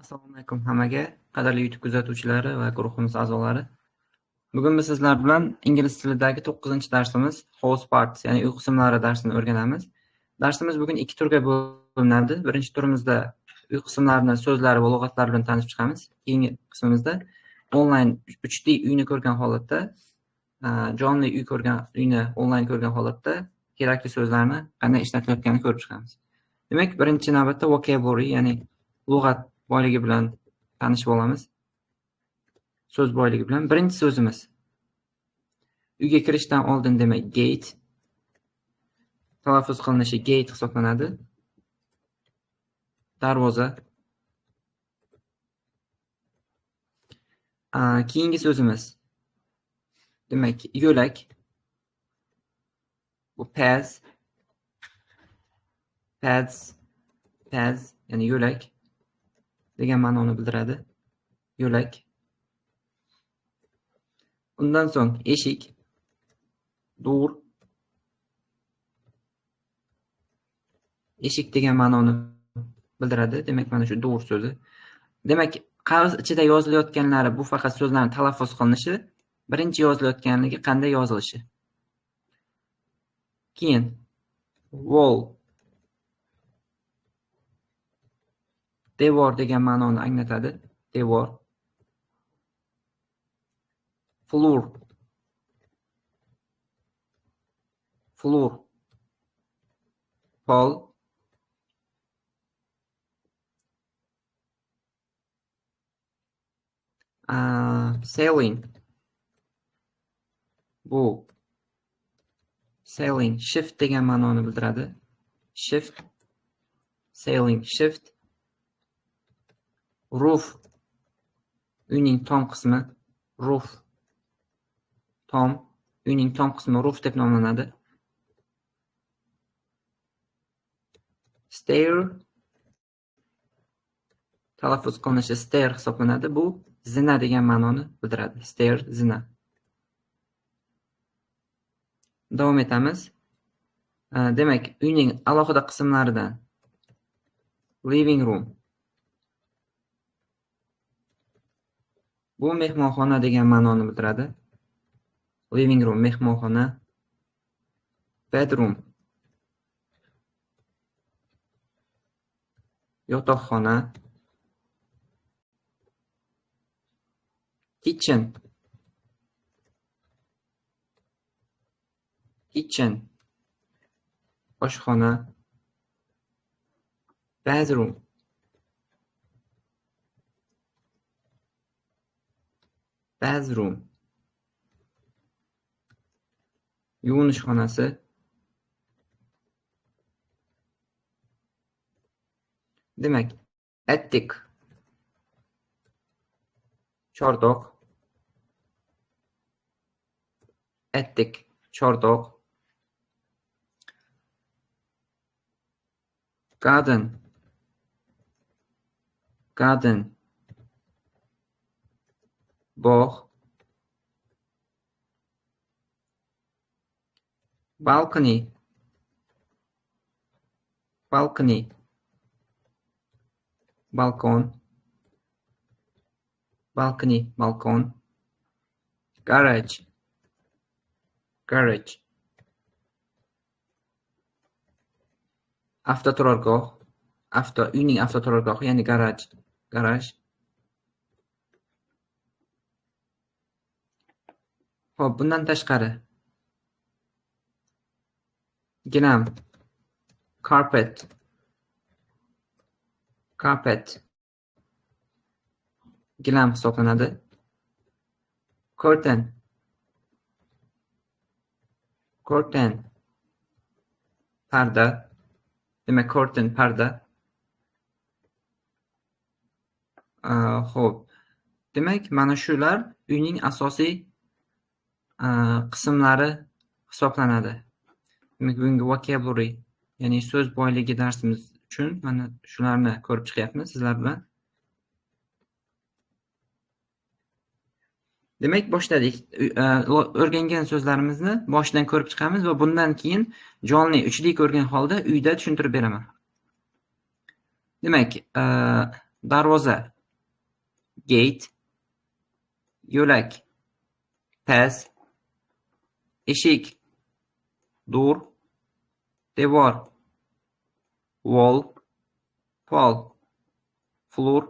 Assalomu alaykum hammaga, qadrli YouTube kuzatuvchilari va guruhimiz a'zolari. Bugun biz sizlar bilan ingliz tilidagi 9-darsimiz house parts, ya'ni uy qismlari darsini o'rganamiz. Darsimiz bugun 2 turga bo'linadi. Birinchi turimizda uy qismlarini so'zlari va lug'atlari bilan tanishib chiqamiz. Keyingi qismimizda onlayn 3D uyni ko'rgan holatda, jonli uyni onlayn ko'rgan holatda kerakli so'zlarni qanday ishlatilayotganini ko'rib chiqamiz. Demak, birinchi navbatda vocabulary, ya'ni lug'at boyligi bilan tanishib olamiz. So'z boyligi bilan. Birinchi so'zimiz. Uyga kirishdan oldin demak gate. Talaffuz qilinishi gate hisoblanadi. Darvoza. Keyingi so'zimiz. Demak, yo'lak. Bu path. Path, ya'ni yo'lak degan ma'noni bildiradi. Yo'lak. Undan so'ng eshik, door. Eshik degan ma'noni bildiradi. Demak, mana shu door so'zi. Demak, qog'oz ichida yozilayotganlari bu faqat so'zlarning talaffuz qilinishi, birinchi yozilayotganligi qanday yozilishi. Keyin wall, devor degan ma'noni anglatadi. Devor. Floor. Pol. Sailing. Bu sailing, shift degan ma'noni bildiradi. Shift. Sailing, shift. Roof. Uyning tom qismi. Roof. Tom. Uyning tom qismi roof deb nomlanadi. Stair. Talaffuz qilinishi stair hisoblanadi. Bu zina degan ma'noni bildiradi. Stair, zina. Davom etamiz. Demak, uyning alohida qismlaridan living room. Bu mehmonxona degan ma'noni bildiradi. Living room, mehmonxona. Bedroom. Yotoqxona. Kitchen. Oshxona. Bathroom. Yuvinish xonasi. Demak, attic. Chordoq. Attic, chordoq. Garden. Bog'. Balcony. Balkon. Garage. Avtoturargoh. Uyning avtoturargohi, ya'ni garaj. Xo'p, bundan tashqari gilam. Carpet. Gilam hisoblanadi. Curtain. Parda. Demak, curtain, parda. Xo'p. Demak, mana shular uyning asosiy qismlari hisoblanadi. Demak, bugungi vocabulary, ya'ni so'z boyligi darsimiz uchun mana shularni ko'rib chiqyapmiz sizlar bilan. Demak, boshladik. O'rgangan so'zlarimizni boshidan ko'rib chiqamiz va bundan keyin jonli 3D ko'rgan holda uyda tushuntirib beraman. Demak, darvoza. gate, yo'lak, pass, eshik, door, devor, wall, pole, floor,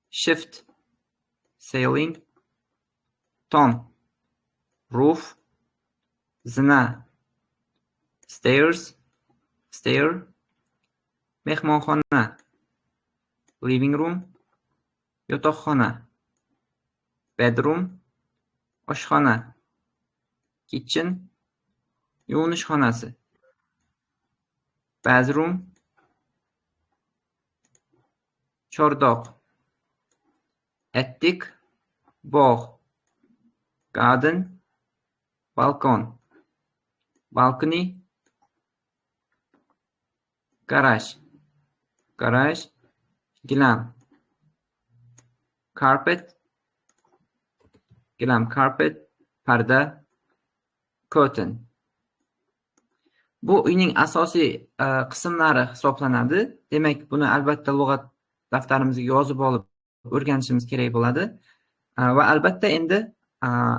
shift, ceiling, tom, roof, zina, stairs, stair, mehmonxona, living room, yotoqxona, bedroom, oshxona, kitchen, yuvinish xonasi, bathroom, chordoq, attic, bog', garden, balkon, balcony, garaj, garaj, gilam, carpet, gilam, carpet, parda, curtain. Bu uyning asosiy qismlari hisoblanadi. Demak, buni albatta lug'at daftarimizga yozib olib o'rganishimiz kerak bo'ladi. Va albatta endi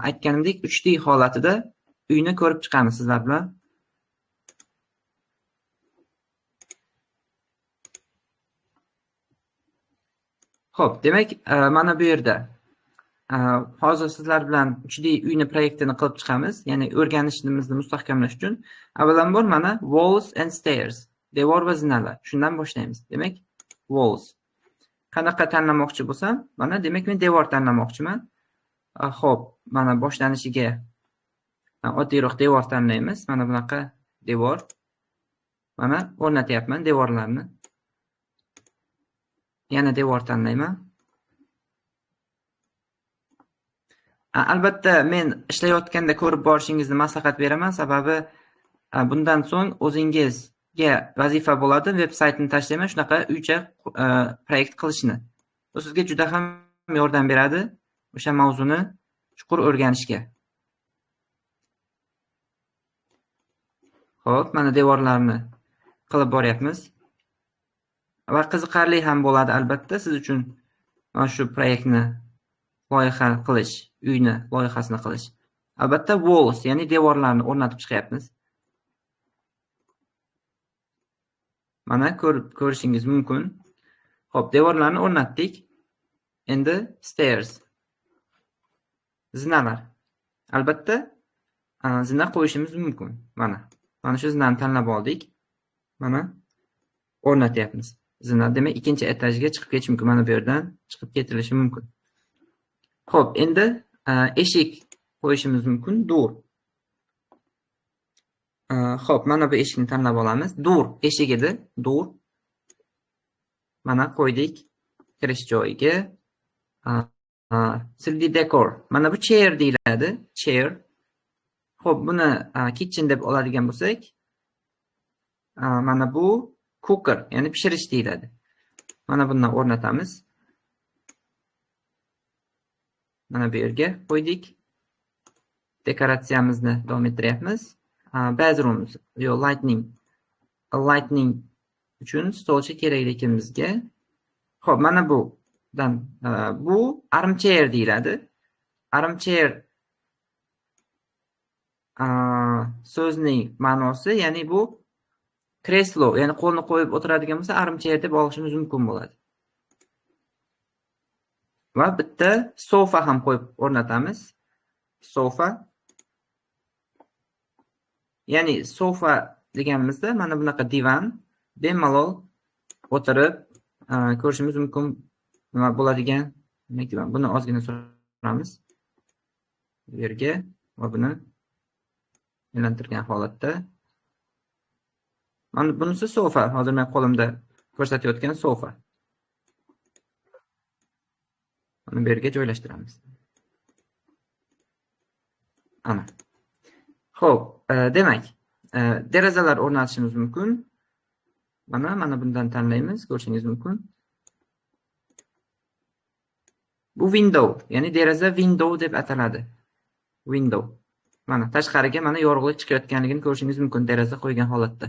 aytganimdek 3D holatida uyni ko'rib chiqamiz sizlar bilan. Xo'p, demak, mana bu yerda hozir sizlar bilan 3D uyni proyektini qilib chiqamiz. Ya'ni o'rganishimizni mustahkamlash uchun avvalambor mana walls and stairs, devor va zinalar. Shundan boshlaymiz. Demak, walls. Qanaqa tanlamoqchi bo'lsam, mana demak men devor tanlamoqchiman. Xo'p, mana boshlanishiga oddiyroq devor tanlaymiz. Mana bunaqa devor. Mana o'rnatyapman devorlarni. Yana devor tanlayman. Albatta men ishlayotganda ko'rib borishingizni maslahat beraman, sababi bundan so'ng o'zingizga vazifa bo'ladi, veb-saytni tashlayman, shunaqa uycha proyekt qilishni. Bu sizga juda ham yordam beradi o'sha mavzuni chuqur o'rganishga. Xo'p, mana devorlarni qilib boryapmiz. Va qiziqarli ham bo'ladi albatta siz uchun mana shu proyektni loyiha qilish, uyni loyihasini qilish. Albatta walls, ya'ni devorlarni o'rnatib chiqyapmiz. Mana ko'rishingiz mumkin. Xo'p, devorlarni o'rnatdik. Endi stairs. Zinalar. Albatta zina qo'yishimiz mumkin. Mana shu zinani tanlab oldik. Mana o'rnatyapmiz. Zina demak ikkinchi etajga chiqib ketish mumkin. Mana bu yerdan chiqib ketilishi mumkin. Xo'p, endi eshik qo'yishimiz mumkin. Door. Xo'p, mana bu eshikni tanlab olamiz. Door eshik edi. Door. Mana qo'ydik kirish joyiga. 3D decor. Mana bu chair deyiladi. Chair. Xo'p, buni kitchen deb oladigan bo'lsak, mana bu cooker, ya'ni pishirish deyiladi. Mana bundan o'rnatamiz. Mana bu yerga qo'ydik. Dekoratsiyamizni davom ettiryapmiz. Bathroom, yo lightning uchun stolcha kerakligimizga. Xo'p, mana bu armchair deyiladi. Armchair so'zning ma'nosi, ya'ni bu kreslo, ya'ni qo'lni qo'yib o'tiradigan bo'lsa, armchair deb olishimiz mumkin bo'ladi. Va bitta sofa ham qo'yib o'rnatamiz. Sofa. Ya'ni sofa deganimizda mana bunaqa divan bemalol o'tirib ko'rishimiz mumkin nima bo'ladigan divan. Buni ozgina suramiz. Bu yerga va buni aylantirgan holatda. Mana bunisi sofa. Hozir men qo'limda ko'rsatayotgan sofa. Buni bu yerga joylashtiramiz. Ana. Xo'p, demak, derazalar o'rnatishimiz mumkin. Mana bundan tanlaymiz, ko'rishingiz mumkin. Bu window, ya'ni deraza window deb ataladi. Window. Mana tashqariga mana yorug'lik chiqayotganligini ko'rishingiz mumkin deraza qo'ygan holatda.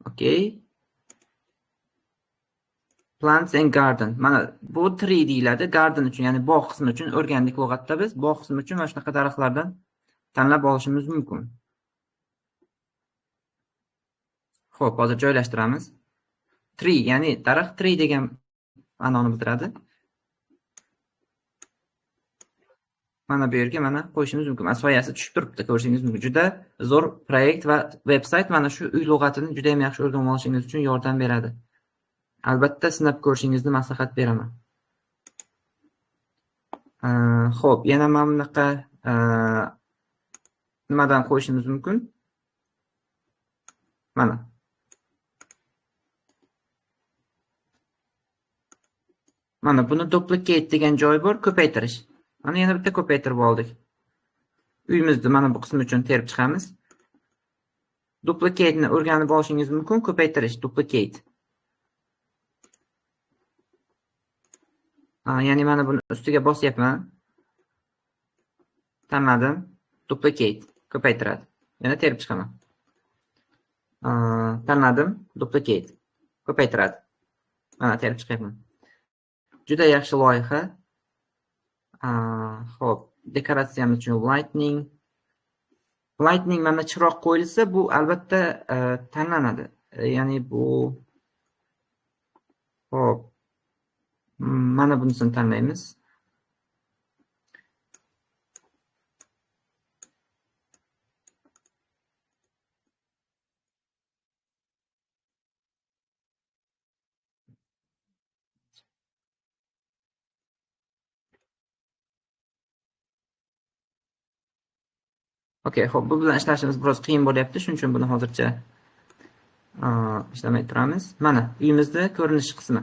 Okey. Plants and garden. Mana bu tree deyiladi. Garden uchun, ya'ni bog' qismi uchun o'rgandik lug'atda biz. Bog' qismi uchun mana shunaqa daraxtlardan tanlab olishimiz mumkin. Xo'p, hozir joylashtiramiz. Tree, ya'ni daraxt tree degan ma'noni bildiradi. Mana bu yerga mana qo'yishimiz mumkin. Mana soyasi tushib turibdi, ko'rishingiz mumkin. Juda zo'r proyekt va veb-sayt mana shu uy lug'atini juda ham yaxshi o'rganib olishingiz uchun yordam beradi. Albatta sinab ko'rishingizni maslahat beraman. Xo'p, yana mana bunaqa nimadan qo'yishimiz mumkin? Mana. Mana buni duplicate degan joyi bor, ko'paytirish. Mana yana bitta ko'paytirib oldik. Uyimizni mana bu qismi uchun terib chiqamiz. Duplicate ni o'rganib olishingiz mumkin, ko'paytirish, duplicate. Ya'ni mana buni ustiga bosyapman. Tanladim. Duplicate, ko'paytiradi. Yana terib chiqaman. Tanladim, duplicate, ko'paytiradi. Mana terib chiqyapman. Juda yaxshi loyiha. Xo'p, dekoratsiyamiz uchun lightning. Lightning mana chiroq qo'yilsa, bu albatta tanlanadi. Ya'ni bu xo'p. Mana bunisini tanlaymiz. Okey, xo'p, bu bilan ishlashimiz biroz qiyin bo'lyapti, shuning uchun buni hozircha ishlamay turamiz. Mana uyimizda ko'rinish qismi.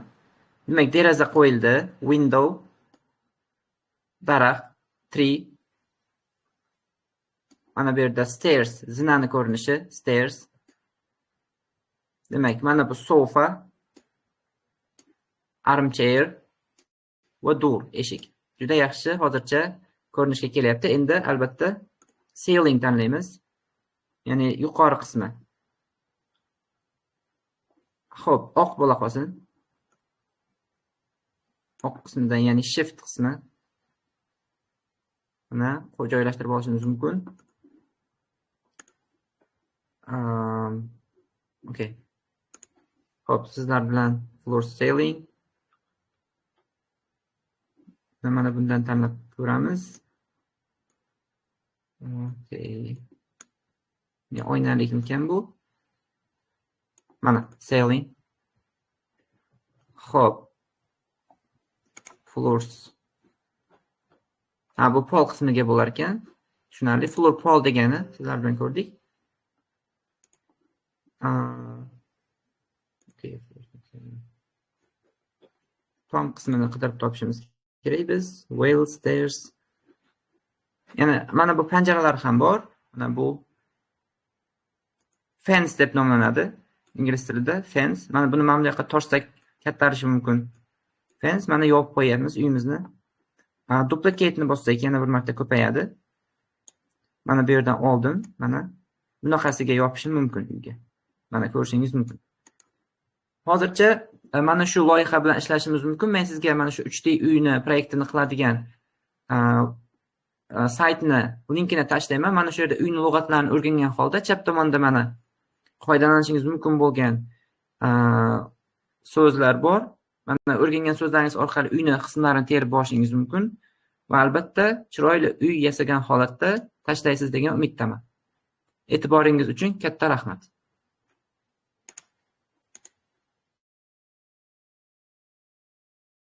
Demak, deraza qo'yildi, window, daraxt, tree. Mana bu yerda stairs, zinani ko'rinishi, stairs. Demak, mana bu sofa, armchair va door, eshik. Juda yaxshi, hozircha ko'rinishga kelyapti. Endi albatta ceiling tanlaymiz. Ya'ni yuqori qismi. Xo'p, oq bo'la qolsin. Oq qismidan, ya'ni shift qismi. Mana joylashtirib olishimiz mumkin. Okay. Xo'p, sizlar bilan floor ceiling. Mana bundan tanlab ko'ramiz. Okay. Ne oynarlikmikan bu? Mana ceiling. Xo'p. Floors. Bu pol qismiga bo'lar ekan. Tushunarli. Floor pol degani sizlar bilan ko'rdik. Okay. Tom qismini qidirib topishimiz kerak biz. Wheel stairs. Yana mana bu panjaralar ham bor. Mana bu fence deb nomlanadi ingliz tilida, fence. Mana buni mana bu yoqqa torsak kattarishi mumkin. Fence mana yopib qo'yamiz uyimizni. Duplicate ni bossak yana bir marta ko'payadi. Mana bu yerdan oldim, mana bunaqasiga yopishim mumkin uyga. Mana ko'rishingiz mumkin. Hozircha mana shu loyiha bilan ishlashimiz mumkin. Men sizga mana shu 3D uyni proyektini qiladigan saytni linkini tashlayman. Mana shu yerda uyni lug'atlarini o'rgangan holda chap tomonda mana foydalanishingiz mumkin bo'lgan so'zlar bor. Mana o'rgangan so'zlaringiz orqali uyni qismlarini terib borishingiz mumkin va albatta chiroyli uy yasagan holatda tashlaysiz degan umiddaman. E'tiboringiz uchun katta rahmat.